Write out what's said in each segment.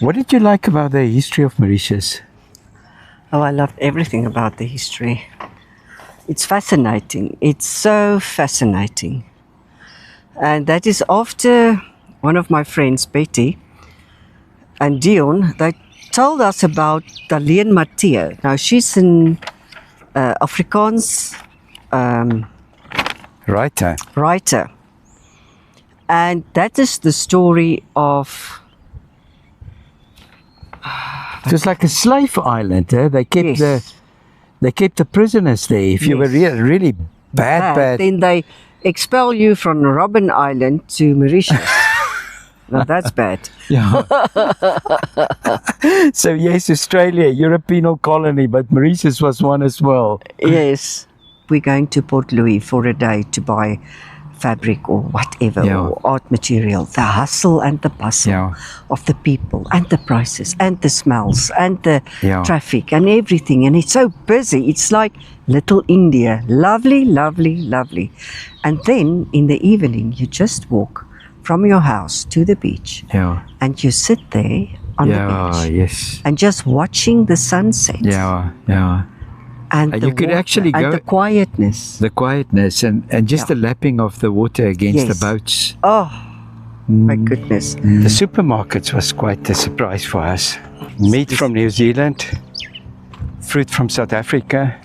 What did you like about the history of Mauritius? Oh, I loved everything about the history. It's fascinating. It's so fascinating. And that is after one of my friends, Betty and Dion, they told us about Darlene Mathieu. Now, she's an Afrikaans writer. And that is the story of... It was like a slave island. They kept Yes. they kept the prisoners there. If you were really bad, then they expel you from Robben Island to Mauritius. Now that's bad. yeah. So yes, Australia, European colony, but Mauritius was one as well. Yes. We're going to Port Louis for a day to buy fabric or whatever, Yeah. or art material. The hustle and the bustle Yeah. of the people and the prices and the smells and the Yeah. traffic and everything. And it's so busy. It's like little India. Lovely, lovely, lovely. And then in the evening, you just walk from your house to the beach Yeah. and you sit there on the beach Yes. and just watching the sunset. Yeah. And And the you could water actually and go- the quietness. The quietness and just Yeah. the lapping of the water against Yes. the boats. Oh, my goodness. The supermarkets was quite a surprise for us. Meat from New Zealand, fruit from South Africa.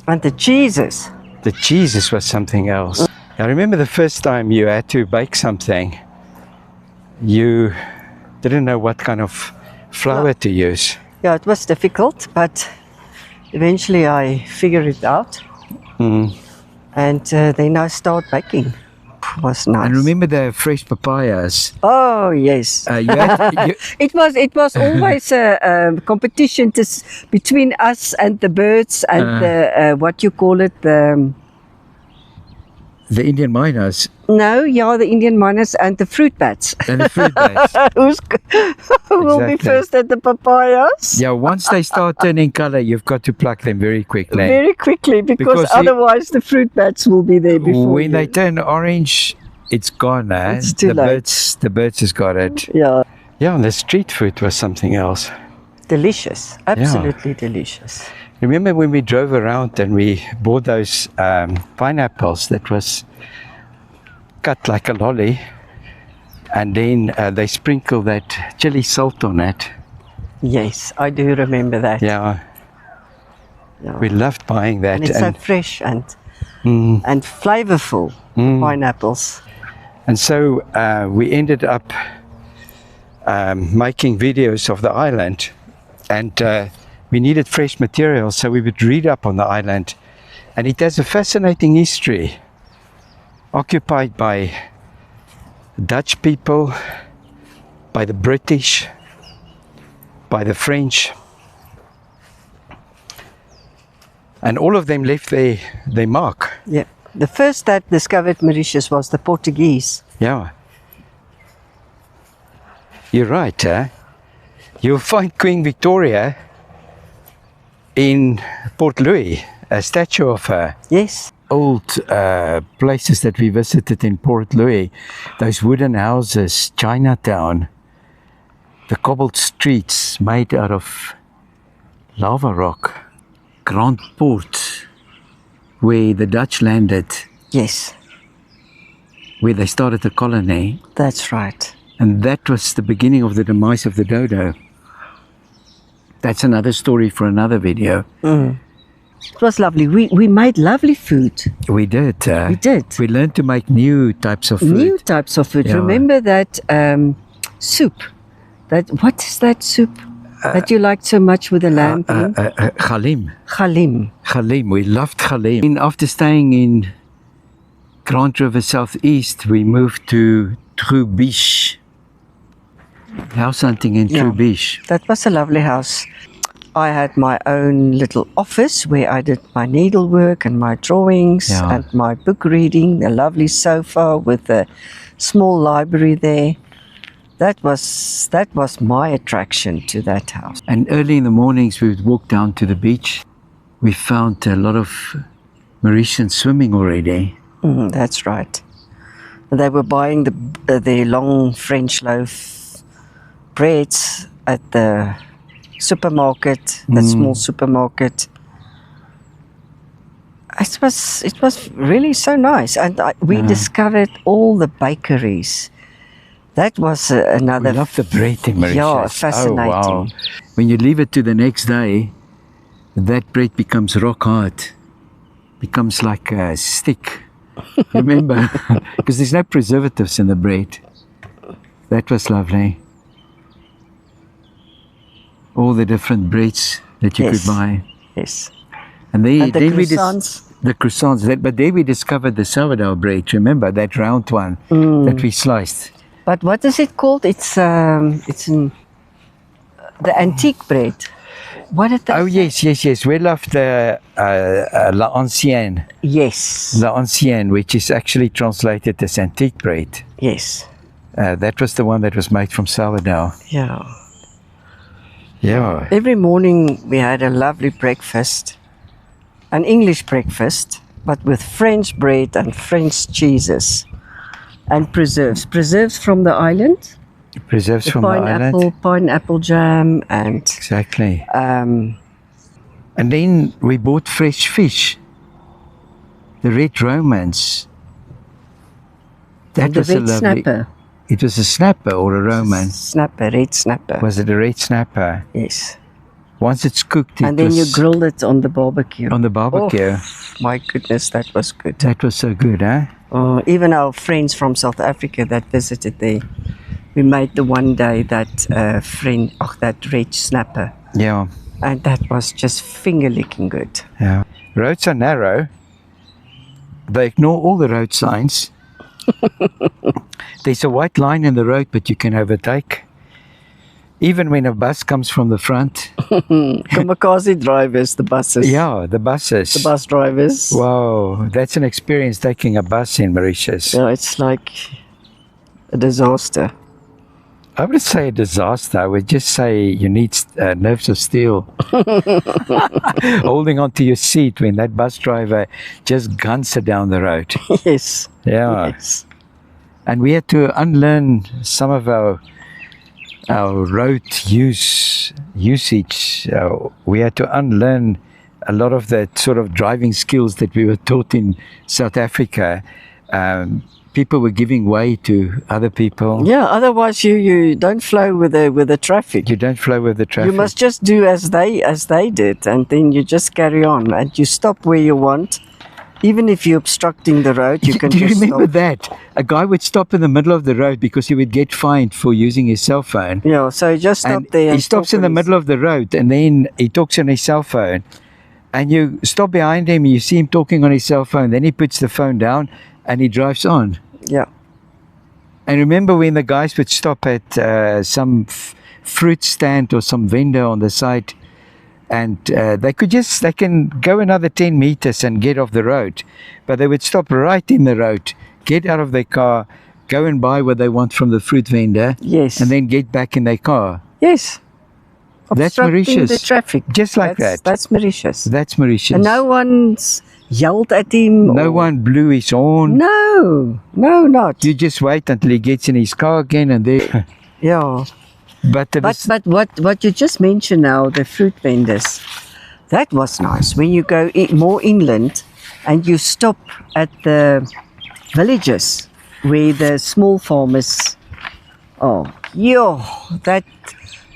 And the cheeses. The cheeses was something else. I remember the first time you had to bake something, you didn't know what kind of flour to use. Yeah, it was difficult, but eventually I figured it out. And then I started baking. It was nice. And remember the fresh papayas. Oh, yes. You It was always a competition between us and the birds and the, what you call it, the Indian miners the Indian miners and the fruit bats. and the fruit bats. Who will be Exactly. first at the papayas? Yeah, once they start turning color, you've got to pluck them very quickly. Very quickly, because Because you- otherwise the fruit bats will be there before When you. they turn orange, it's gone. It's too late. The birds has got it. Yeah, Yeah, and the street food was something else. delicious. Absolutely delicious. Remember when we drove around and we bought those pineapples that was cut like a lolly, and then they sprinkle that chili salt on it. Yes, I do remember that. Yeah, Yeah. we loved buying that. And it's so fresh and flavorful, pineapples. And so we ended up making videos of the island, and we needed fresh material, so we would read up on the island. And it has a fascinating history, occupied by Dutch people, by the British, by the French. And all of them left their mark. Yeah. The first that discovered Mauritius was the Portuguese. Yeah. You're right, eh? You'll find Queen Victoria in Port Louis, a statue of her. Yes. Old places that we visited in Port Louis, those wooden houses, Chinatown, the cobbled streets made out of lava rock, Grand Port, where the Dutch landed, Yes, where they started the colony. that's right. And that was the beginning of the demise of the dodo. That's another story for another video. It was lovely. We made lovely food. We did. We did. We learned to make new types of food. New types of food. Yeah. Remember that soup? What is that soup that you liked so much with the lamb in? Halim. Halim. Halim. We loved Halim. And after staying in Grand River Southeast, we moved to Trubiche. House hunting in Yeah. Trubiche. That was a lovely house. I had my own little office where I did my needlework and my drawings Yeah. and my book reading, the lovely sofa with a small library there. That was my attraction to that house. And early in the mornings, we would walk down to the beach. We found a lot of Mauritians swimming already. That's right. They were buying their long French loaf breads at the supermarket, the small supermarket. It was really so nice, and we discovered all the bakeries. That was another. We love the bread in Mauritius. Yeah, fascinating. Oh, wow. When you leave it to the next day, that bread becomes rock hard, becomes like a stick. Remember, because there's no preservatives in the bread. That was lovely. All the different breads that you could buy. Yes. And the then croissants. The croissants. But there we discovered the sourdough bread. Remember that round one that we sliced. But what is it called? It's in the antique bread. What did they say? Yes. We love the La Ancienne. Yes. La Ancienne, which is actually translated as antique bread. Yes. That was the one that was made from sourdough. Yeah. Yeah. Every morning we had a lovely breakfast, an English breakfast, but with French bread and French cheeses and preserves. Preserves from the island. Preserves from the island. Pineapple jam and... Exactly. And then we bought fresh fish. The red romance. That was the a red lovely... snapper. It was a snapper or a romance? Snapper, red snapper. Was it a red snapper? Yes. Once it's cooked, and then you grilled it on the barbecue. On the barbecue. Oh, my goodness, that was good. That was so good, huh? Oh, even our friends from South Africa that visited there, we made the one day that that red snapper. Yeah. And that was just finger licking good. Yeah. Roads are narrow. They ignore all the road signs. There's a white line in the road, but you can overtake. Even when a bus comes from the front. Kamikaze drivers, the buses. Yeah, the buses. The bus drivers. Wow, that's an experience taking a bus in Mauritius. Yeah, it's like a disaster. I would say a disaster. I would just say you need nerves of steel. Holding onto your seat when that bus driver just guns it down the road. Yes. Yeah. Yes. And we had to unlearn some of our road usage. We had to unlearn a lot of the sort of driving skills that we were taught in South Africa. People were giving way to other people. Yeah, otherwise you don't flow with the traffic. You don't flow with the traffic. You must just do as they did, and then you just carry on, and you stop where you want. Even if you're obstructing the road, you can Do you just remember stop. that? A guy would stop in the middle of the road because he would get fined for using his cell phone. Yeah, so you just stop And there. he stops in the middle of the road and then he talks on his cell phone. And you stop behind him, you see him talking on his cell phone, then he puts the phone down and he drives on. Yeah. And remember when the guys would stop at some fruit stand or some vendor on the side, and they can go another 10 meters and get off the road, but they would stop right in the road, get out of their car, go and buy what they want from the fruit vendor, Yes. and then get back in their car. Yes. That's Obstructing Mauritius. the traffic. Just like that. That's Mauritius. That's Mauritius. And no one's yelled at him. No one blew his horn. No, not. You just wait until he gets in his car again and then... Yeah. But what you just mentioned now, the fruit vendors, that was nice. When you go more inland and you stop at the villages where the small farmers, that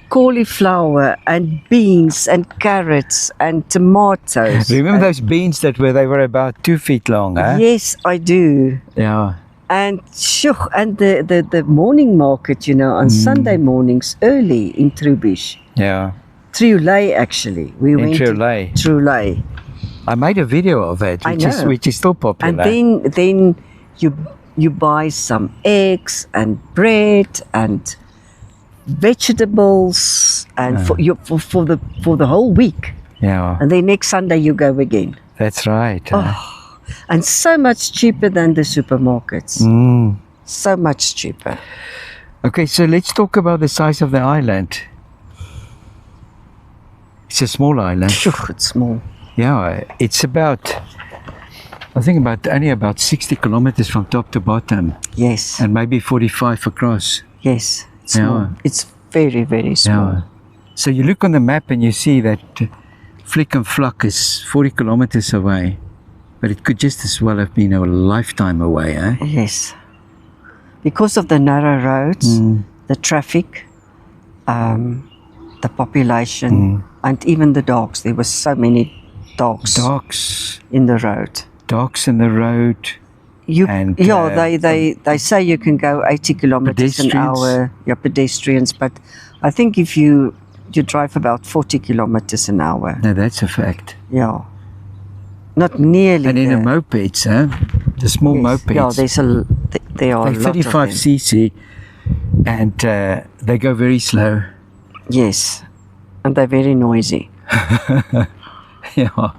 cauliflower and beans and carrots and tomatoes. Remember those beans they were about 2 feet long, huh? Yes, I do. Yeah. And the morning market, on Sunday mornings early in Trubish. Yeah. Trulay, actually. We went Trulay. to Trulay. I made a video of it, which is still popular. And then you buy some eggs and bread and vegetables and for the whole week. Yeah. And then next Sunday you go again. That's right. And so much cheaper than the supermarkets. So much cheaper. Okay, so let's talk about the size of the island. It's a small island. It's small. Yeah, it's only about 60 kilometers from top to bottom. Yes. And maybe 45 across. Yes. It's small. It's very, very small. Yeah. So you look on the map and you see that Flick and Flock is 40 kilometers away, but it could just as well have been a lifetime away, eh? Yes. Because of the narrow roads, the traffic, the population, and even the dogs. There were so many dogs in the road. Dogs in the road. And, they say you can go 80 kilometers an hour. Yeah, pedestrians, but I think if you drive about 40 kilometers an hour. No, that's a fact. Yeah. Not nearly. And in the mopeds, the small mopeds. Yeah, there are a lot 35 of them. cc, and they go very slow. Yes, and they're very noisy. Yeah.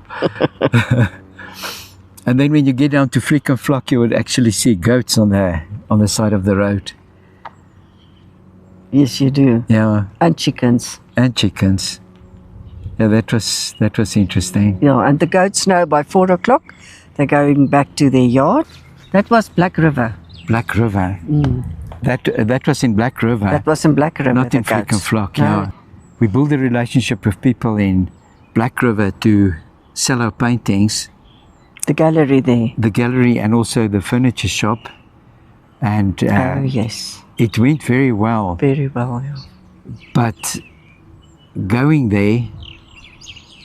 And then when you get down to Flick and Flock, you would actually see goats on the side of the road. Yes, you do. Yeah. And chickens. Yeah, that was interesting. Yeah, and the goats know by 4 o'clock they're going back to their yard. That was Black River. Black River. That was in Black River. That was in Black River. Not in Flick and Flock. No. Yeah. We built a relationship with people in Black River to sell our paintings. The gallery there. The gallery and also the furniture shop. And yes. It went very well. Very well, yeah. But going there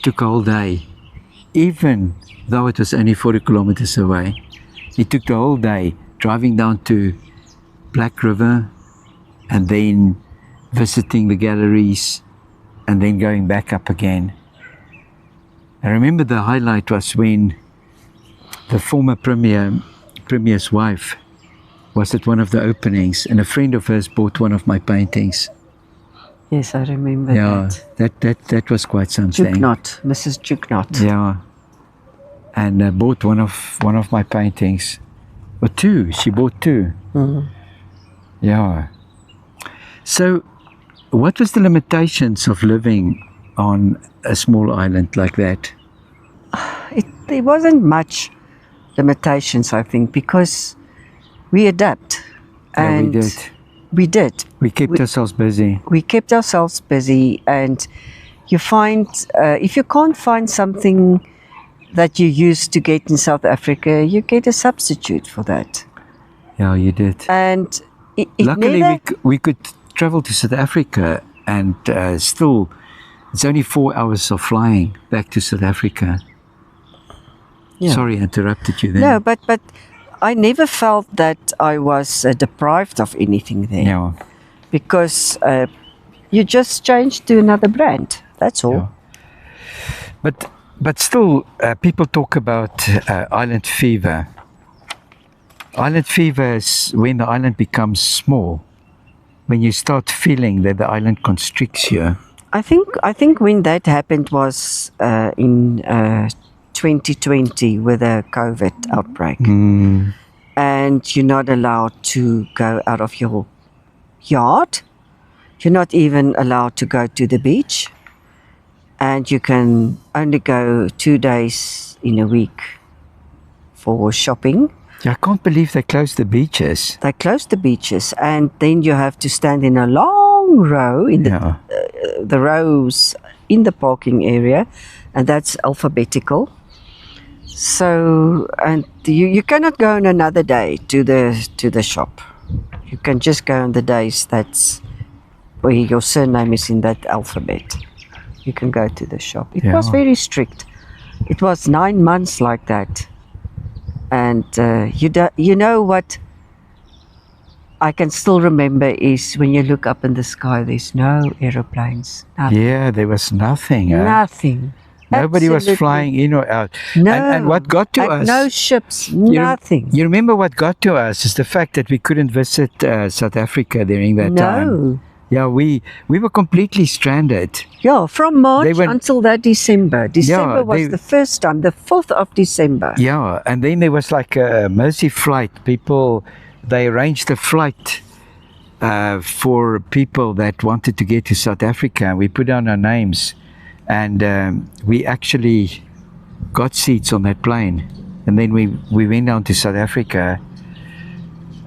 took a whole day. Even though it was only 40 kilometers away, it took the whole day driving down to Black River and then visiting the galleries and then going back up again. I remember the highlight was when the former premier's wife was at one of the openings, and a friend of hers bought one of my paintings. Yes, I remember that. That was quite something. Juknot, Mrs. Juknot. Yeah, and bought one of my paintings, or two. She bought two. Yeah. So, what was the limitations of living on a small island like that? There wasn't much limitations, I think, because we adapt. And yeah, we did. We kept ourselves busy. We kept ourselves busy, and you find, if you can't find something that you used to get in South Africa, you get a substitute for that. Yeah, you did. And luckily we could travel to South Africa, and still, it's only 4 hours of flying back to South Africa. Yeah. Sorry, I interrupted you there. No, but I never felt that I was deprived of anything there. Yeah. Because you just changed to another brand. That's all. Yeah. But still, people talk about island fever. Island fever is when the island becomes small, when you start feeling that the island constricts you. I think when that happened was in 2020 with a COVID outbreak. And you're not allowed to go out of your yard. You're not even allowed to go to the beach. And you can only go 2 days in a week for shopping. Yeah, I can't believe they closed the beaches. They closed the beaches, and then you have to stand in a long row in the rows in the parking area, and that's alphabetical. So, and you cannot go on another day to the shop. You can just go on the days that's where your surname is in that alphabet. You can go to the shop. It was very strict. It was 9 months like that. And you know what I can still remember is when you look up in the sky, there's no aeroplanes. Nothing. Yeah, there was nothing. Nothing. Nobody was flying in or out. No. And what got to us... No ships, nothing. You remember what got to us is the fact that we couldn't visit South Africa during that time. No. Yeah, we were completely stranded. Yeah, from March until that December. December was the first time, the 4th of December. Yeah, and then there was like a mercy flight. They arranged a flight for people that wanted to get to South Africa. We put down our names, and we actually got seats on that plane. And then we went down to South Africa.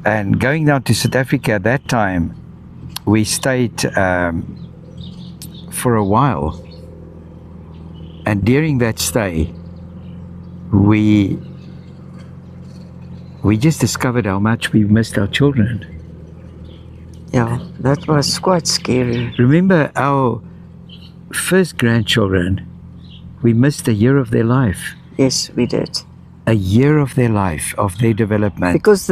And going down to South Africa at that time, we stayed for a while, and during that stay, we just discovered how much we missed our children. Yeah, that was quite scary. Remember our first grandchildren, we missed a year of their life. Yes, we did. A year of their life, of their development. Because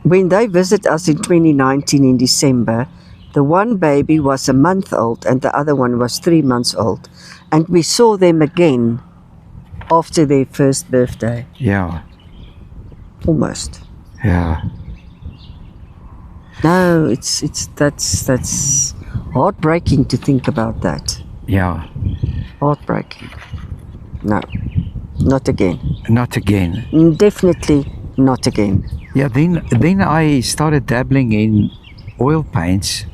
when they visit us in 2019 in December, the one baby was a month old and the other one was 3 months old. And we saw them again after their first birthday. Yeah, Almost. yeah. No, that's heartbreaking to think about that. Yeah, Heartbreaking. No, not again. not again. Definitely not again. Yeah, then I started dabbling in oil paints,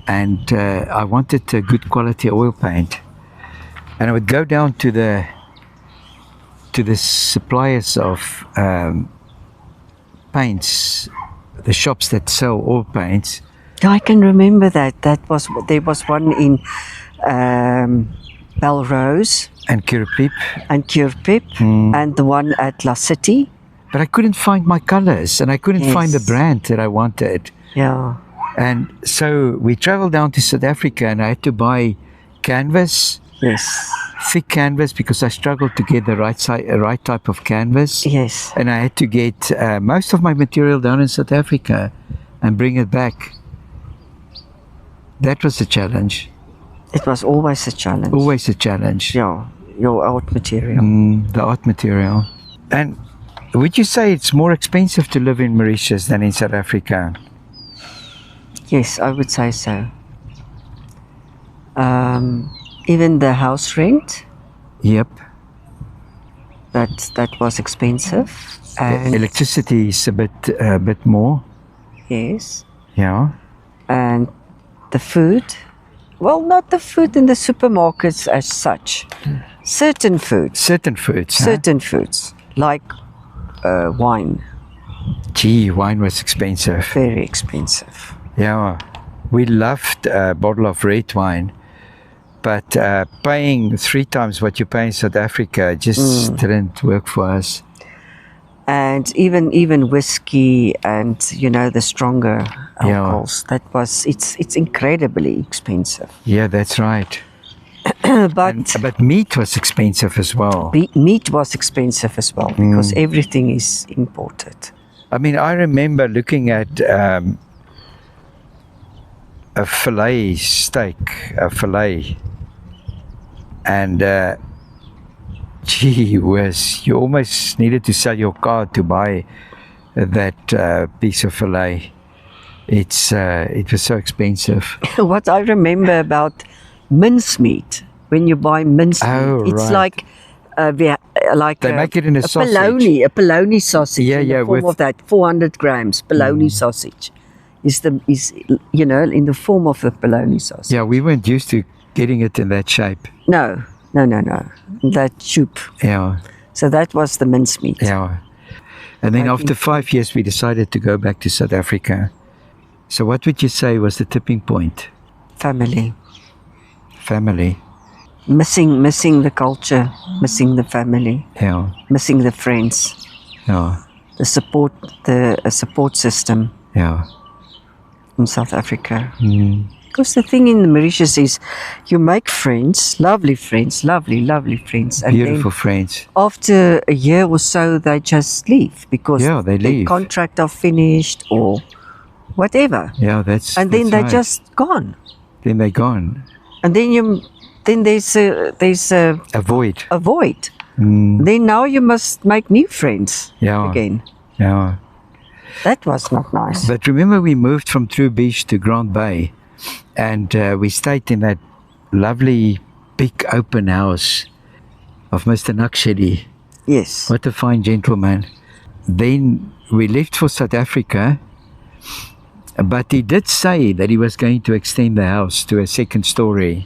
and I wanted a good quality oil paint, and I would go down to the suppliers of paints, the shops that sell oil paints. I can remember that. There was one in Belrose And Kirpip, and Kirpip and the one at La City. but I couldn't find my colors, and I couldn't find the Yes. brand that I wanted. Yeah. And so we traveled down to South Africa, and I had to buy canvas, Yes. thick canvas, because I struggled to get the right type of canvas. Yes. And I had to get most of my material down in South Africa and bring it back. That was a challenge. It was always a challenge. Always a challenge. Yeah. Your art material. The art material. And would you say it's more expensive to live in Mauritius than in South Africa? Yes, I would say so. Even the house rent, Yep. that was expensive. And Electricity is a bit more. yes. Yeah. And the food, well, not the food in the supermarkets as such. Certain foods. Certain foods. Huh? Certain foods, like wine, Gee, wine was expensive. very expensive. Yeah. We loved a bottle of red wine, but paying 3 times what you pay in South Africa just didn't work for us. And even whiskey and the stronger Yeah. alcohols, it's incredibly expensive. Yeah, that's right. But But meat was expensive as well. meat was expensive as well because everything is imported. I mean, I remember looking at a fillet steak, and gee whiz, you almost needed to sell your car to buy that piece of fillet. It was so expensive. What I remember about mincemeat, when you buy mincemeat, Oh, it's right. like They make it in a sausage. a bologna sausage. Yeah, in yeah, the form with- of that 400 grams bologna sausage is in the form of the bologna sausage. Yeah, we weren't used to getting it in that shape. No, that soup. Yeah, So that was the mincemeat. yeah. And then I after 5 years, we decided to go back to South Africa. So what would you say was the tipping point? Family. Family. Missing the culture, missing the family, Yeah, missing the friends, yeah, the support system yeah. in South Africa. Because the thing in Mauritius is you make friends, lovely friends, lovely friends. And Beautiful then friends. after a year or so, they just leave because Yeah, they their leave. contract are finished or whatever. Yeah, that's. And then that's they're right. just gone. Then they're gone. And then there's a Avoid. void. Then now you must make new friends Yeah. again. Yeah. That was not nice. But remember, we moved from True Beach to Grand Bay, and we stayed in that lovely big open house of Mr. Nakshedi. Yes. What a fine gentleman. Then we left for South Africa, but he did say that he was going to extend the house to a second story.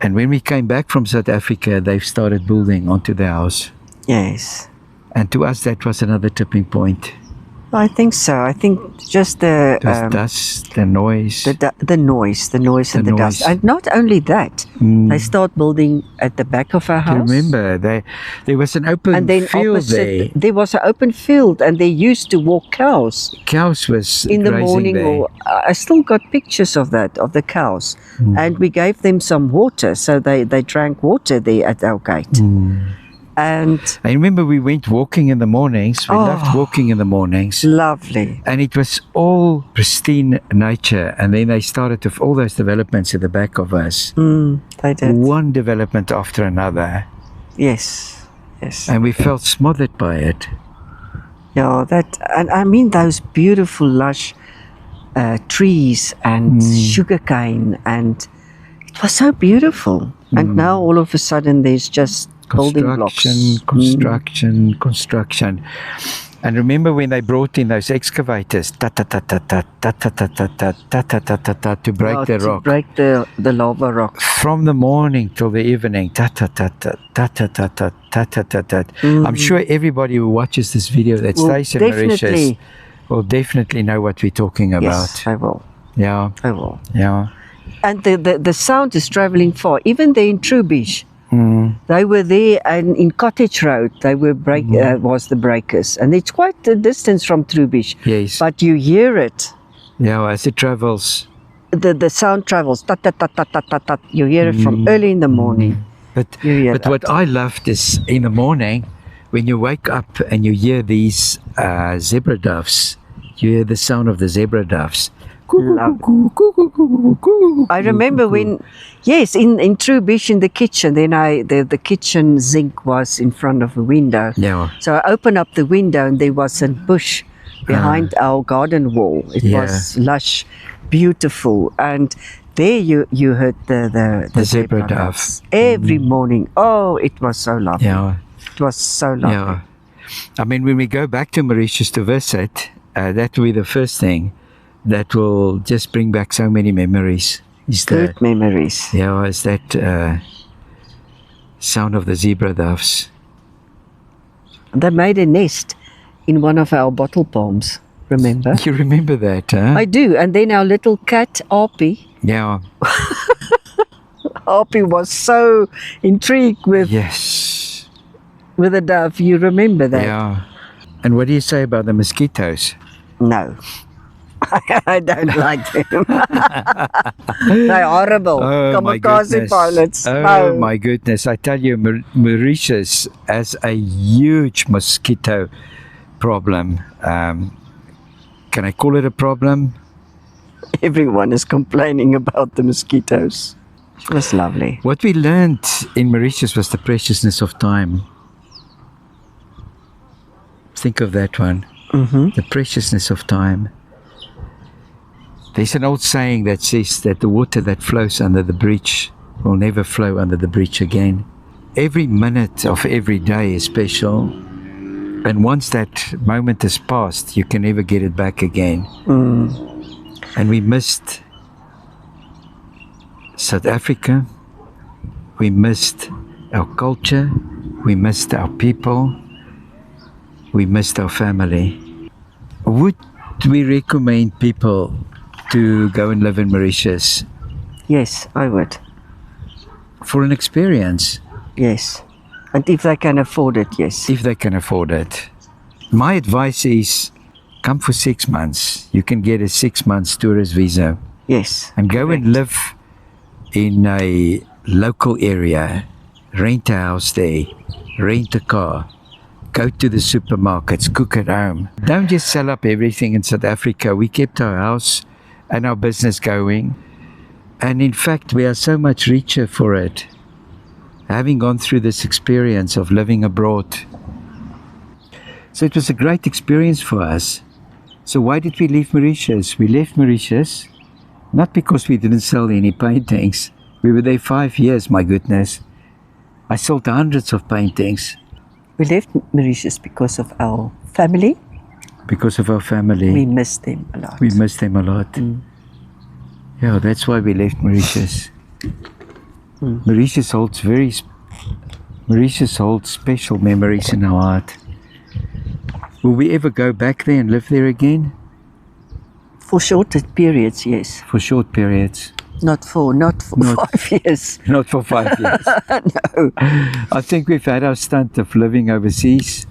And when we came back from South Africa, they've started building onto the house. Yes. And to us, that was another tipping point. I think so. I think just the Dust, the noise. the noise and the dust. noise. And not only that, they start building at the back of our Do you house. remember, there was an open And then field opposite, there. there was an open field, and they used to walk cows Cows was in the grazing morning. there. Or I still got pictures of that, of the cows. And we gave them some water, so they drank water there at our gate. And I remember we went walking in the mornings. We loved walking in the mornings. lovely. And it was all pristine nature. And then they started with all those developments at the back of us. They did. One development after another. Yes. Yes. And we felt smothered by it. Yeah, and I mean those beautiful lush trees and sugarcane, and it was so beautiful. And now all of a sudden there's just building blocks. Construction. And remember when they brought in those excavators, to break the To rock. break the lava rock. From the morning till the evening. I'm sure everybody who watches this video that stays in Mauritius Definitely. will definitely know what we're talking about. Yes, I will. Yeah, I will. yeah. And the sound is traveling far. Even there in Trubish, they were there, and in Cottage Road, they were was the breakers, and it's quite a distance from Trubish. Yes. But you hear it. Yeah, as it travels. The sound travels. Tat, tat, tat, tat, tat, tat, tat. You hear it from early in the morning. But You hear but that. what I loved is in the morning when you wake up and you hear these zebra doves. You hear the sound of the zebra doves. I remember when, yes, in Trubish in the kitchen, then the kitchen zinc was in front of a window. Yeah. So I opened up the window and there was a bush behind our garden wall. It was lush, beautiful, and there you heard the zebra doves every morning. Oh, it was so lovely. Yeah. It was so lovely. Yeah. I mean, when we go back to Mauritius to visit, that will be the first thing that will just bring back so many memories. Is Good memories. Yeah, is that sound of the zebra doves. They made a nest in one of our bottle palms. Remember? You remember that, huh? I do. And then our little cat, Arpie. Yeah. Arpie was so intrigued with a dove. You remember that? Yeah. And what do you say about the mosquitoes? No. I don't like them. They're horrible. Oh, my Kamikaze goodness. pilots. Oh, No. my goodness. I tell you, Mauritius has a huge mosquito problem. Can I call it a problem? Everyone is complaining about the mosquitoes. It was lovely. What we learned in Mauritius was the preciousness of time. Think of that one. The preciousness of time. There's an old saying that says that the water that flows under the bridge will never flow under the bridge again. Every minute of every day is special. And once that moment is passed, you can never get it back again. And we missed South Africa. We missed our culture. We missed our people. We missed our family. Would we recommend people to go and live in Mauritius? Yes, I would. For an experience, Yes. And if they can afford it, yes. if they can afford it. My advice is come for 6 months. You can get a 6 months tourist visa Yes. and go and live in a local area. Rent a house there, rent a car, go to the supermarkets, cook at home. Don't just sell up everything in South Africa. We kept our house and our business going. And in fact, we are so much richer for it, having gone through this experience of living abroad. So it was a great experience for us. So why did we leave Mauritius? We left Mauritius not because we didn't sell any paintings. We were there 5 years, my goodness. I sold hundreds of paintings. We left Mauritius because of our family. Because of our family. We missed them a lot. We missed them a lot. Yeah, that's why we left Mauritius. Mauritius holds special memories in our heart. Will we ever go back there and live there again? For shorter periods, yes. For short periods? Not for 5 years. Not for 5 years. No. I think we've had our stunt of living overseas.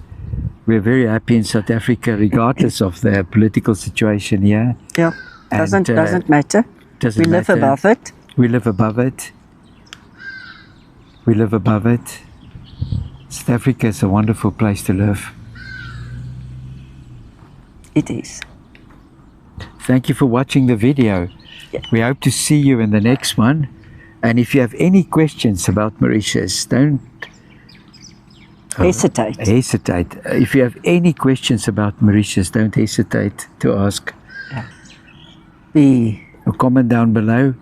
We're very happy in South Africa, regardless of the political situation here. Yeah. And, Doesn't matter. Doesn't We live matter. above it. We live above it. We live above it. South Africa is a wonderful place to live. It is. Thank you for watching the video. Yeah. We hope to see you in the next one. And if you have any questions about Mauritius, don't Hesitate. hesitate. If you have any questions about Mauritius, don't hesitate to ask. Or comment down below.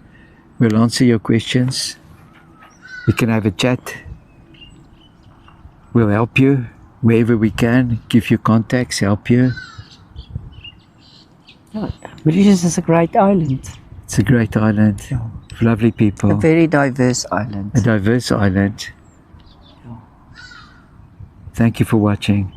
We'll answer your questions. We can have a chat. We'll help you wherever we can, give you contacts, help you. Mauritius is a great island. It's a great island. Lovely people. A very diverse island. A diverse island. Thank you for watching.